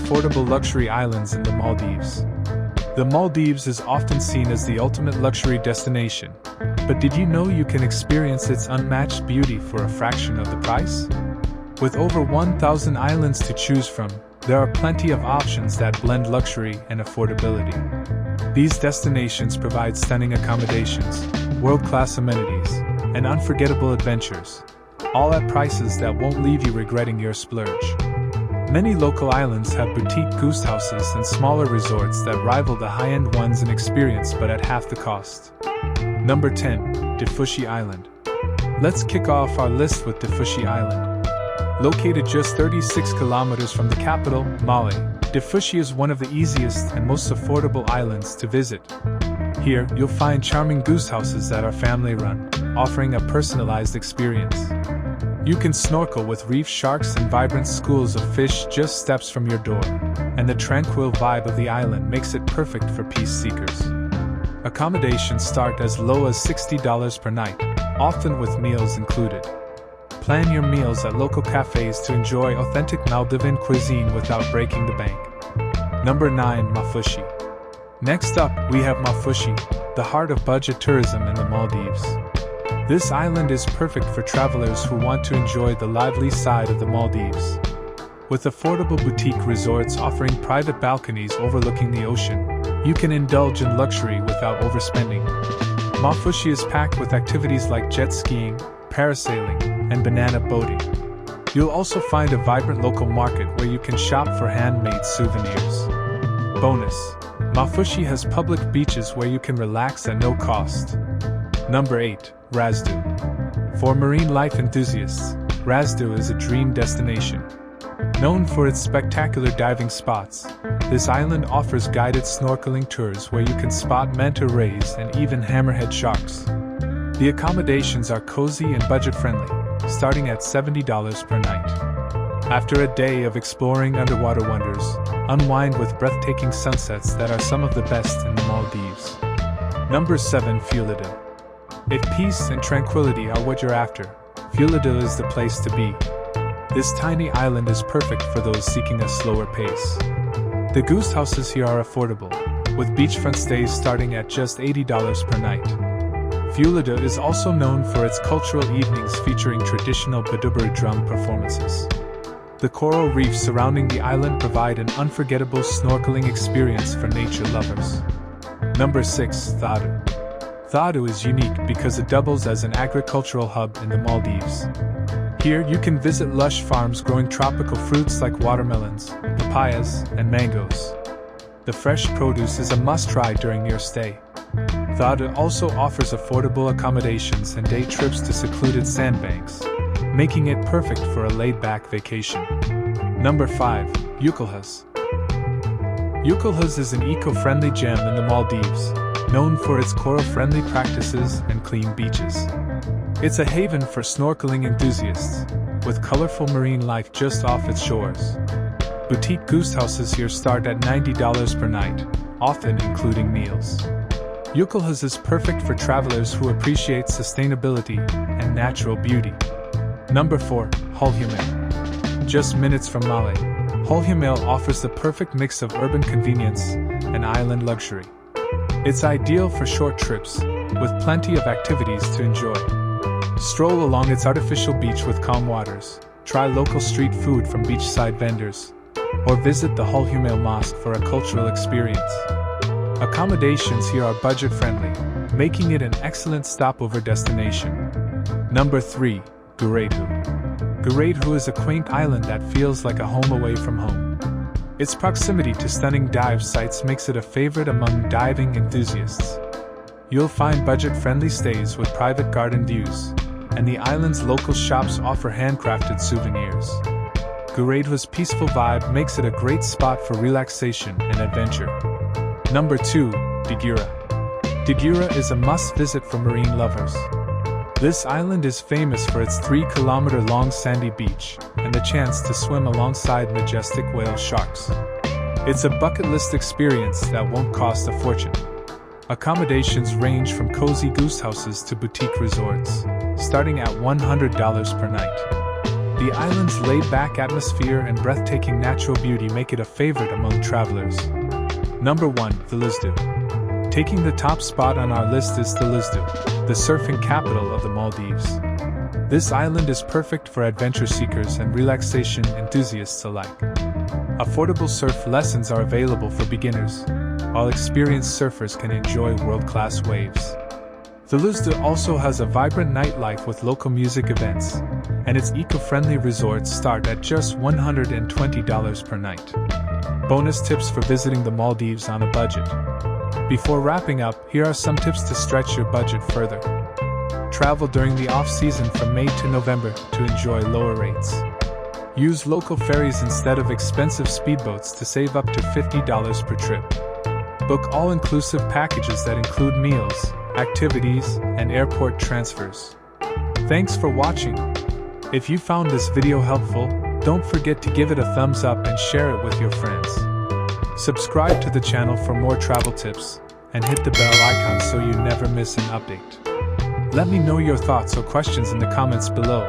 Affordable luxury islands in the Maldives. The Maldives is often seen as the ultimate luxury destination, but did you know you can experience its unmatched beauty for a fraction of the price? With over 1,000 islands to choose from, there are plenty of options that blend luxury and affordability. These destinations provide stunning accommodations, world-class amenities, and unforgettable adventures, all at prices that won't leave you regretting your splurge. Many local islands have boutique guest houses and smaller resorts that rival the high-end ones in experience but at half the cost. Number 10. Dhiffushi Island. Let's kick off our list with Dhiffushi Island. Located just 36 kilometers from the capital, Male, Dhiffushi is one of the easiest and most affordable islands to visit. Here, you'll find charming guest houses that are family-run, offering a personalized experience. You can snorkel with reef sharks and vibrant schools of fish just steps from your door, and the tranquil vibe of the island makes it perfect for peace seekers. Accommodations start as low as $60 per night, often with meals included. Plan your meals at local cafes to enjoy authentic Maldivian cuisine without breaking the bank. Number 9. Maafushi. Next up, we have Maafushi, the heart of budget tourism in the Maldives. This island is perfect for travelers who want to enjoy the lively side of the Maldives. With affordable boutique resorts offering private balconies overlooking the ocean, you can indulge in luxury without overspending. Maafushi is packed with activities like jet skiing, parasailing, and banana boating. You'll also find a vibrant local market where you can shop for handmade souvenirs. Bonus: Maafushi has public beaches where you can relax at no cost. Number 8. Rasdhoo. For marine life enthusiasts, Rasdhoo is a dream destination. Known for its spectacular diving spots, this island offers guided snorkeling tours where you can spot manta rays and even hammerhead sharks. The accommodations are cozy and budget-friendly, starting at $70 per night. After a day of exploring underwater wonders, unwind with breathtaking sunsets that are some of the best in the Maldives. Number 7. Fulhumale. If peace and tranquility are what you're after, Fulhumale is the place to be. This tiny island is perfect for those seeking a slower pace. The guest houses here are affordable, with beachfront stays starting at just $80 per night. Fulhumale is also known for its cultural evenings featuring traditional Badubur drum performances. The coral reefs surrounding the island provide an unforgettable snorkeling experience for nature lovers. Number 6. Thoddoo. Thoddoo is unique because it doubles as an agricultural hub in the Maldives. Here you can visit lush farms growing tropical fruits like watermelons, papayas, and mangoes. The fresh produce is a must-try during your stay. Thoddoo also offers affordable accommodations and day trips to secluded sandbanks, making it perfect for a laid-back vacation. Number 5. Ukulhas. Ukulhas is an eco-friendly gem in the Maldives, known for its coral-friendly practices and clean beaches. It's a haven for snorkeling enthusiasts, with colorful marine life just off its shores. Boutique guest houses here start at $90 per night, often including meals. Ukulhas is perfect for travelers who appreciate sustainability and natural beauty. Number 4. Hulhumale. Just minutes from Male, Hulhumale offers the perfect mix of urban convenience and island luxury. It's ideal for short trips, with plenty of activities to enjoy. Stroll along its artificial beach with calm waters, try local street food from beachside vendors, or visit the Hulhumale Mosque for a cultural experience. Accommodations here are budget-friendly, making it an excellent stopover destination. Number 3. Guraidhoo. Guraidhoo is a quaint island that feels like a home away from home. Its proximity to stunning dive sites makes it a favorite among diving enthusiasts. You'll find budget-friendly stays with private garden views, and the island's local shops offer handcrafted souvenirs. Guraidhoo's peaceful vibe makes it a great spot for relaxation and adventure. Number 2. Dhigurah. Dhigurah is a must-visit for marine lovers. This island is famous for its 3-kilometer-long sandy beach and the chance to swim alongside majestic whale sharks. It's a bucket list experience that won't cost a fortune. Accommodations range from cozy goose houses to boutique resorts, starting at $100 per night. The island's laid-back atmosphere and breathtaking natural beauty make it a favorite among travelers. Number 1. Thulusdhoo. Taking the top spot on our list is Thulusdhoo, the surfing capital of the Maldives. This island is perfect for adventure seekers and relaxation enthusiasts alike. Affordable surf lessons are available for beginners, while experienced surfers can enjoy world-class waves. Thulusdhoo also has a vibrant nightlife with local music events, and its eco-friendly resorts start at just $120 per night. Bonus tips for visiting the Maldives on a budget. Before wrapping up, here are some tips to stretch your budget further. Travel during the off-season from May to November to enjoy lower rates. Use local ferries instead of expensive speedboats to save up to $50 per trip. Book all-inclusive packages that include meals, activities, and airport transfers. Thanks for watching. If you found this video helpful, don't forget to give it a thumbs up and share it with your friends. Subscribe to the channel for more travel tips, and hit the bell icon so you never miss an update. Let me know your thoughts or questions in the comments below.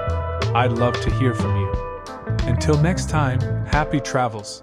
I'd love to hear from you. Until next time, happy travels!